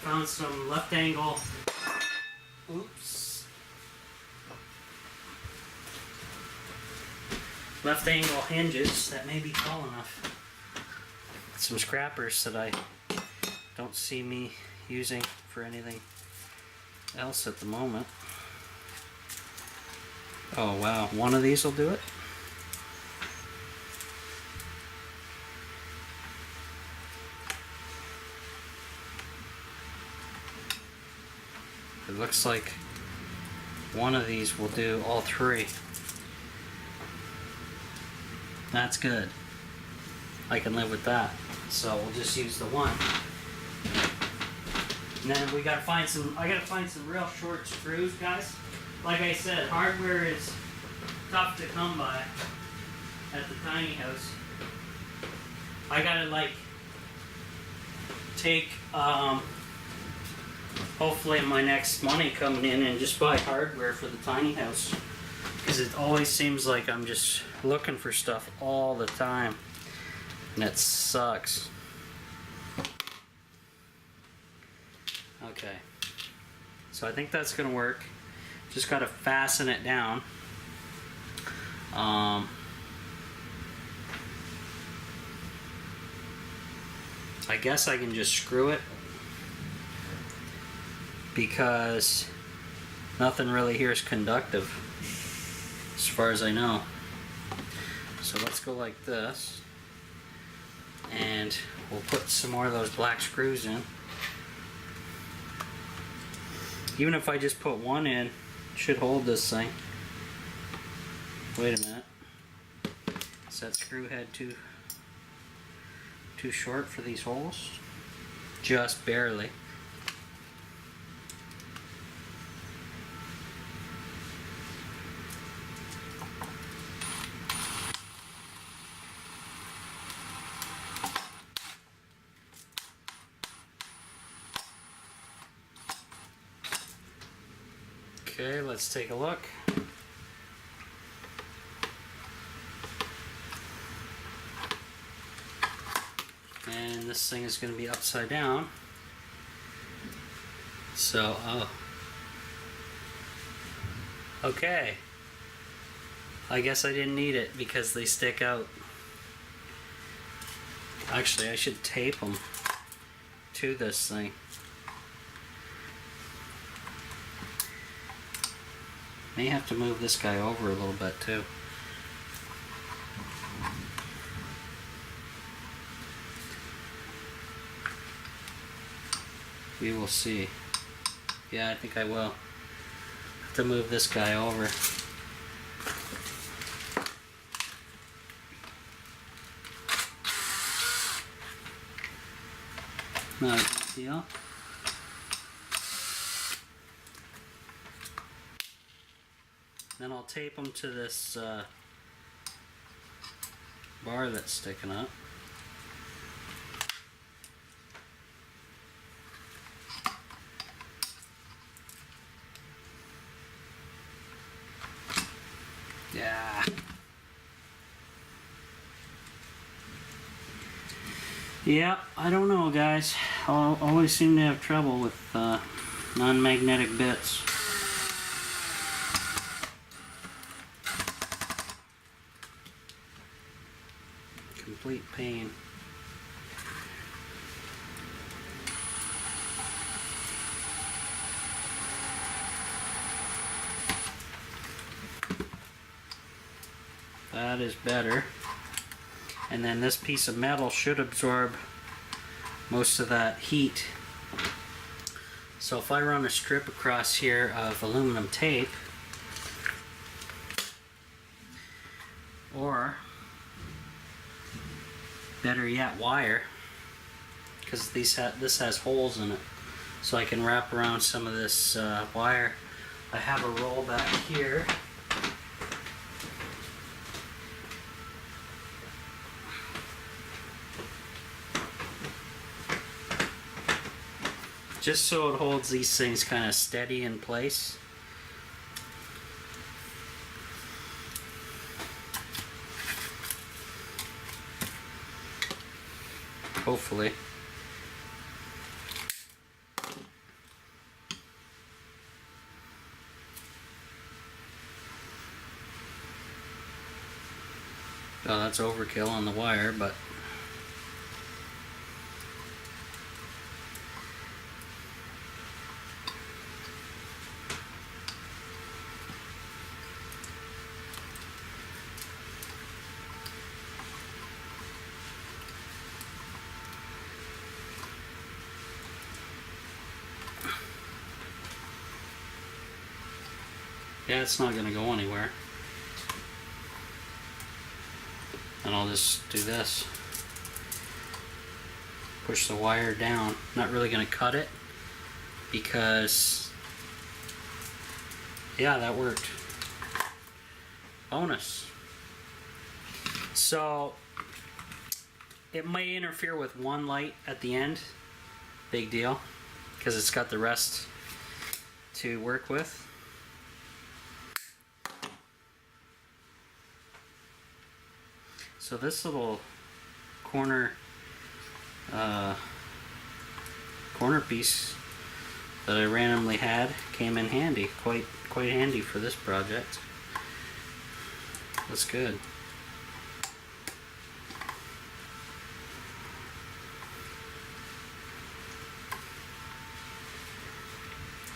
found some left angle, oops, left angle hinges that may be tall enough. Some scrappers that I don't see me using for anything else at the moment. Oh wow, one of these will do it? It looks like one of these will do all three. That's good. I can live with that. So we'll just use the one. And then we gotta find some, I gotta find some real short screws, guys. Like I said, hardware is tough to come by at the tiny house. I gotta like take, hopefully my next money coming in and just buy hardware for the tiny house. Because it always seems like I'm just looking for stuff all the time. And it sucks. Okay. So I think that's gonna work. Just gotta fasten it down. I guess I can just screw it because nothing really here is conductive as far as I know. So let's go like this and we'll put some more of those black screws in. Even if I just put one in, it should hold this thing. Wait a minute. Is that screw head too short for these holes? Just barely. Okay, let's take a look. And this thing is going to be upside down. So, okay. I guess I didn't need it because they stick out. Actually, I should tape them to this thing. May have to move this guy over a little bit too. We will see. Yeah, I think I will. Have to move this guy over. Not a big deal. Then I'll tape them to this bar that's sticking up. Yeah. Yeah, I don't know, guys. I always seem to have trouble with non-magnetic bits. Complete pain. That is better. And then this piece of metal should absorb most of that heat. So if I run a strip across here of aluminum tape, or better yet, wire, because this has holes in it, so I can wrap around some of this wire. I have a roll back here. Just so it holds these things kind of steady in place. Hopefully. Oh, that's overkill on the wire, but yeah, it's not going to go anywhere. And I'll just do this. Push the wire down. Not really going to cut it because, yeah, that worked. Bonus. So it may interfere with one light at the end. Big deal, because it's got the rest to work with. So this little corner piece that I randomly had came in handy, quite handy for this project. That's good.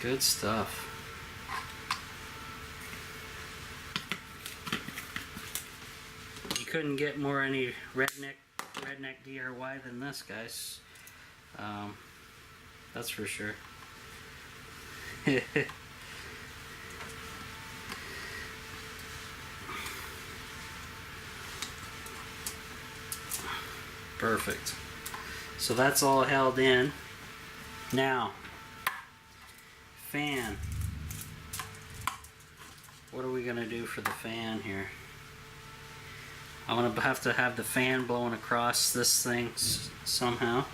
Good stuff. Couldn't get more any redneck DIY than this, guys. That's for sure. Perfect. So that's all held in. Now, fan. What are we gonna do for the fan here? I'm going to have the fan blowing across this thing somehow.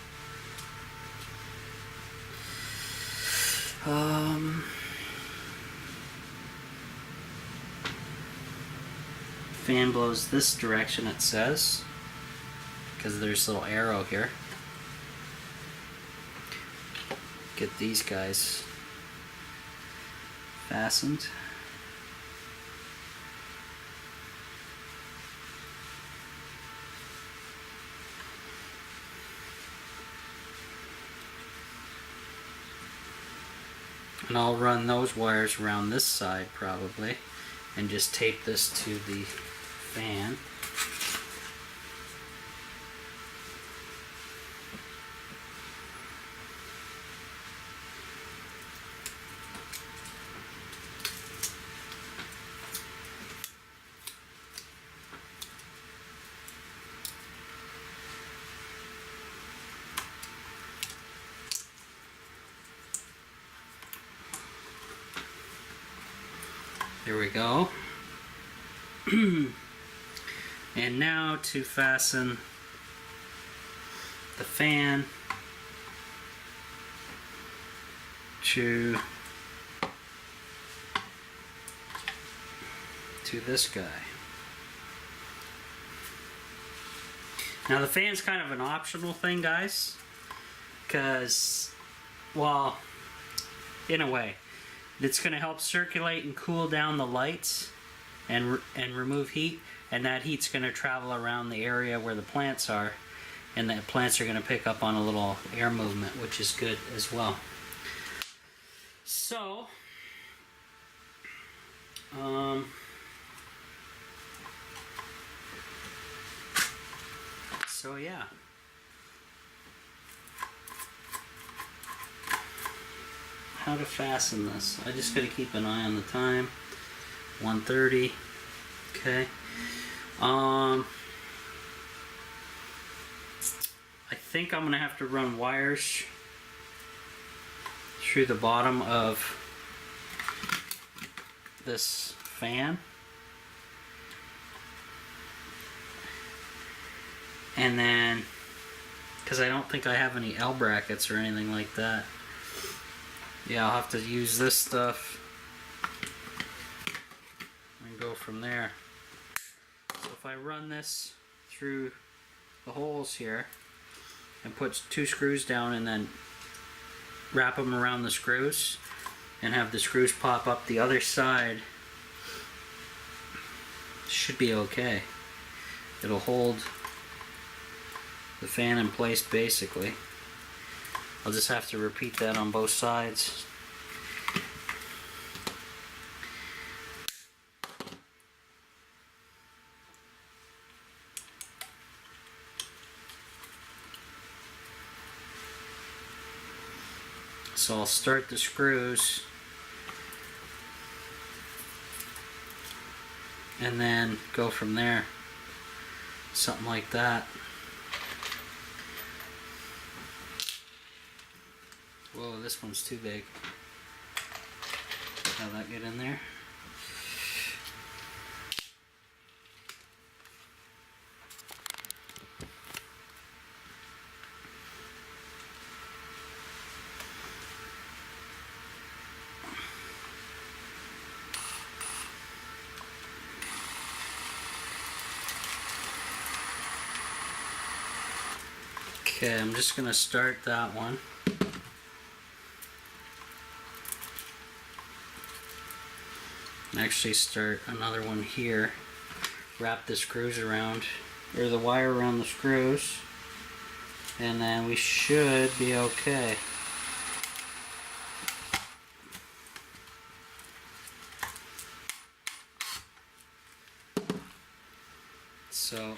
Fan blows this direction, it says, because there's a little arrow here. Get these guys fastened. And I'll run those wires around this side probably and just tape this to the fan. There we go. And now to fasten the fan to this guy. Now the fan's kind of an optional thing, guys, because, well, in a way, it's going to help circulate and cool down the lights and remove heat, and that heat's going to travel around the area where the plants are, and the plants are going to pick up on a little air movement, which is good as well. So yeah. How to fasten this. I just gotta keep an eye on the time. 1:30. Okay. I think I'm gonna have to run wires through the bottom of this fan. And then, because I don't think I have any L brackets or anything like that. Yeah, I'll have to use this stuff and go from there. So if I run this through the holes here and put 2 screws down and then wrap them around the screws and have the screws pop up the other side, should be okay. It'll hold the fan in place basically. I'll just have to repeat that on both sides. So I'll start the screws and then go from there. Something like that. Whoa, this one's too big. How that get in there? Okay, I'm just going to start that one. And actually start another one here. Wrap the screws around, or the wire around the screws, and then we should be okay. So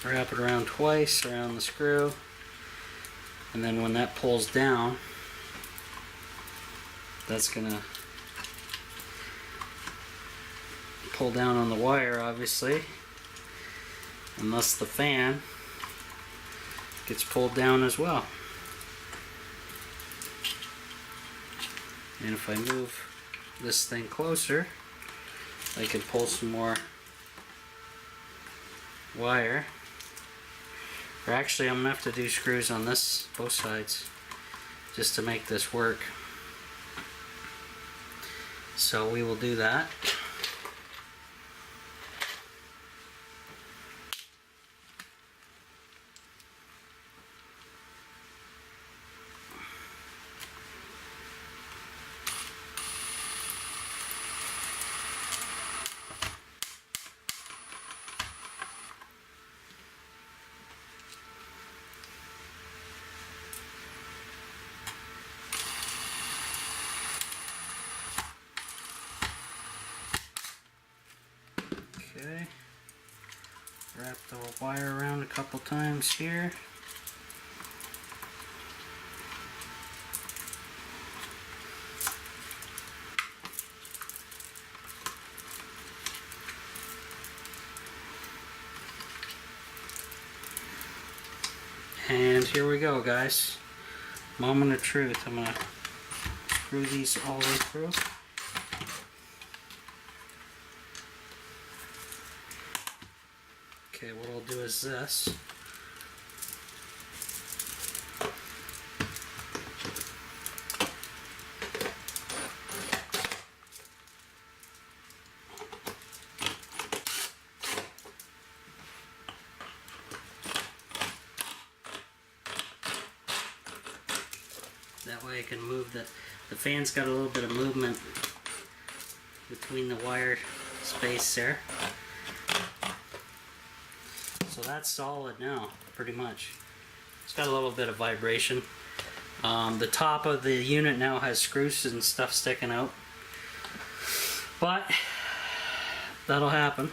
wrap it around twice around the screw, and then when that pulls down, that's gonna pull down on the wire, obviously, and thus the fan gets pulled down as well. And if I move this thing closer, I can pull some more wire. Or actually, I'm gonna have to do screws on this, both sides, just to make this work. So we will do that. Okay, wrap the wire around a couple times here. And here we go, guys. Moment of truth. I'm gonna screw these all the way through. Okay, what I'll do is this. That way I can move the fan's got a little bit of movement between the wire space there. So that's solid now, pretty much. It's got a little bit of vibration. The top of the unit now has screws and stuff sticking out, but that'll happen.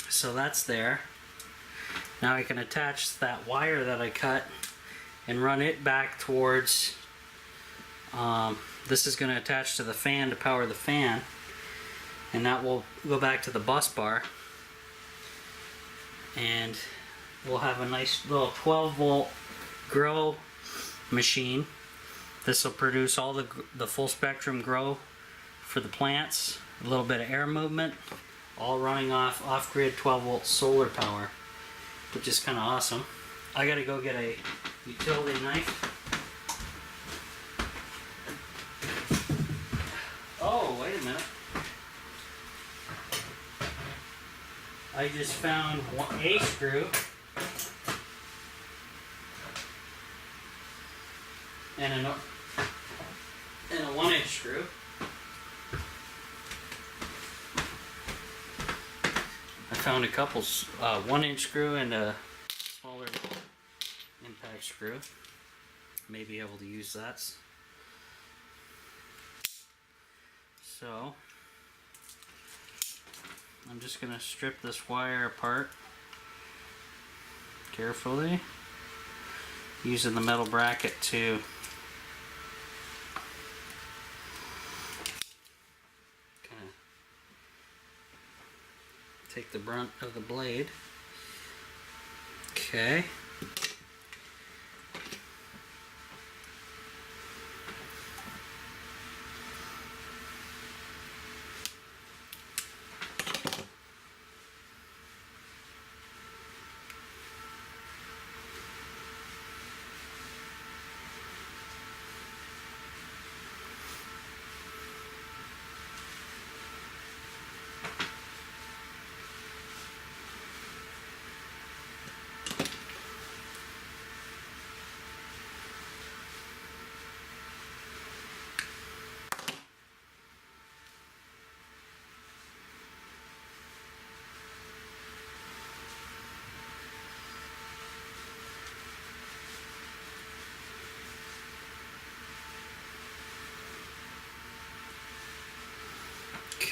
So that's there. Now I can attach that wire that I cut and run it back towards, this is going to attach to the fan to power the fan, and that will go back to the bus bar, and we'll have a nice little 12 volt grow machine. This will produce all the full spectrum grow for the plants, a little bit of air movement, all running off-grid 12 volt solar power, which is kind of awesome. I gotta go get a utility knife. Oh, wait a minute. I just found a screw and a 1-inch screw. I found a couple 1-inch screw and a smaller impact screw. May be able to use that. So I'm just going to strip this wire apart carefully, using the metal bracket to kind of take the brunt of the blade. Okay.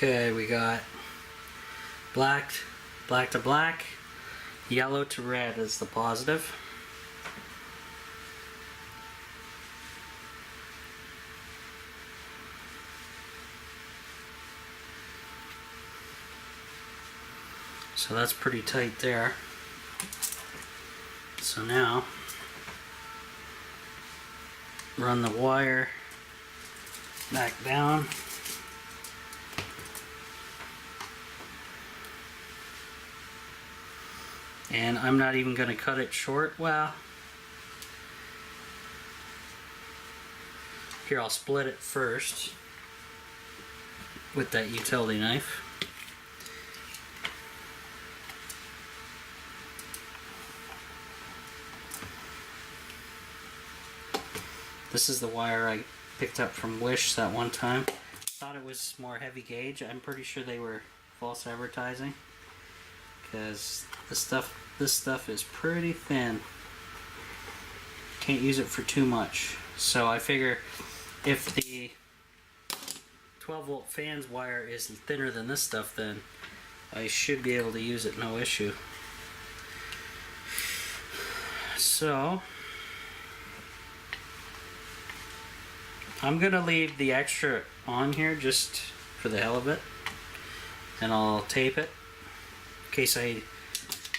Okay, we got black to black, yellow to red is the positive. So that's pretty tight there. So now, run the wire back down. And I'm not even going to cut it short. Well, here, I'll split it first with that utility knife. This is the wire I picked up from Wish that one time. Thought it was more heavy gauge. I'm pretty sure they were false advertising, because this stuff is pretty thin. Can't use it for too much. So I figure if the 12-volt fans wire is thinner than this stuff, then I should be able to use it no issue. So I'm gonna leave the extra on here just for the hell of it, and I'll tape it in case I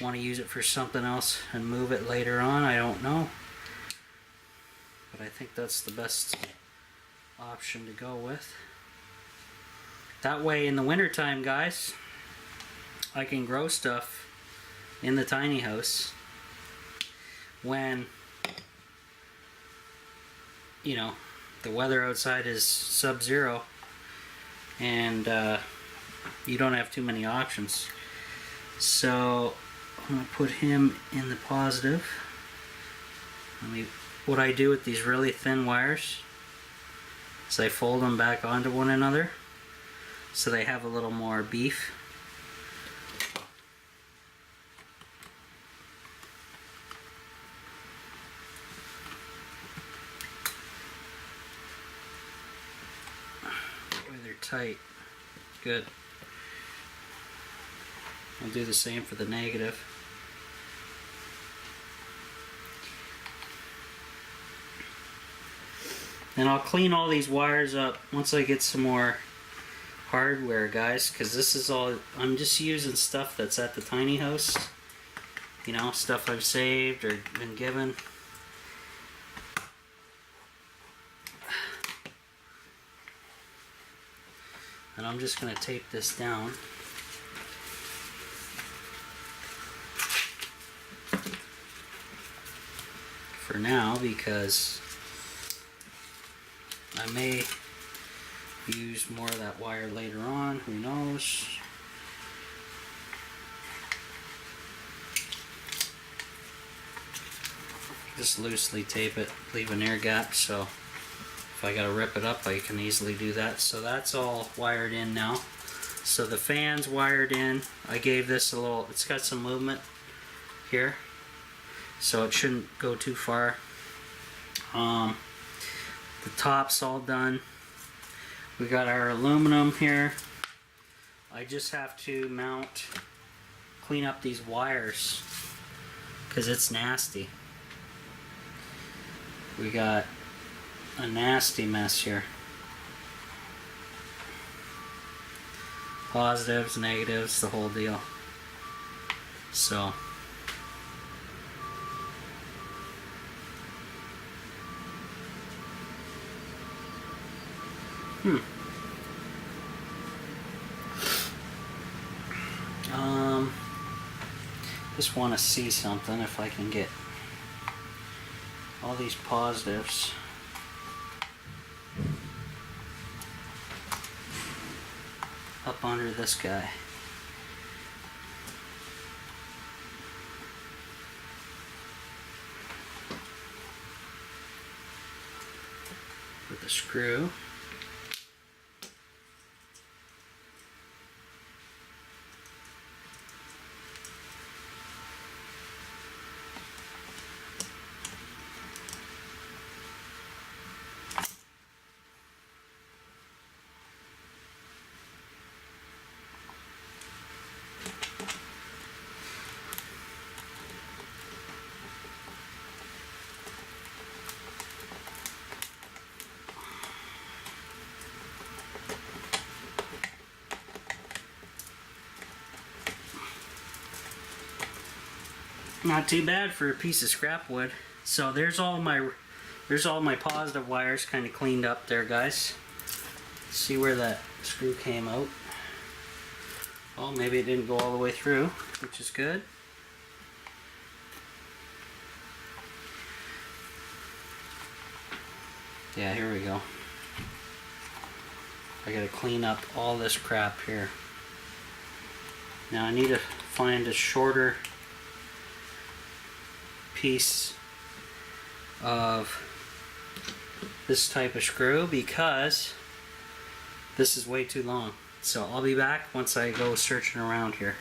want to use it for something else and move it later on. I don't know, but I think that's the best option to go with. That way in the winter time, guys, I can grow stuff in the tiny house when, you know, the weather outside is sub-zero and you don't have too many options. So I'm going to put him in the positive. What I do with these really thin wires is I fold them back onto one another so they have a little more beef. That way they're tight. Good. I'll do the same for the negative. And I'll clean all these wires up once I get some more hardware, guys, because this is all, I'm just using stuff that's at the tiny house. You know, stuff I've saved or been given. And I'm just going to tape this down. For now, because I may use more of that wire later on, who knows. Just loosely tape it, leave an air gap so if I gotta rip it up, I can easily do that. So that's all wired in now. So the fan's wired in. I gave this a little, it's got some movement here, so it shouldn't go too far. The top's all done. We got our aluminum here. I just have to clean up these wires because it's nasty. We got a nasty mess here. Positives, negatives, the whole deal. So just want to see something, if I can get all these positives. Up under this guy. With the screw. Not too bad for a piece of scrap wood. So there's all my positive wires kind of cleaned up there, guys. See where that screw came out. Well, maybe it didn't go all the way through, which is good. Yeah, here we go. I gotta clean up all this crap here. Now I need to find a shorter piece of this type of screw because this is way too long. So I'll be back once I go searching around here.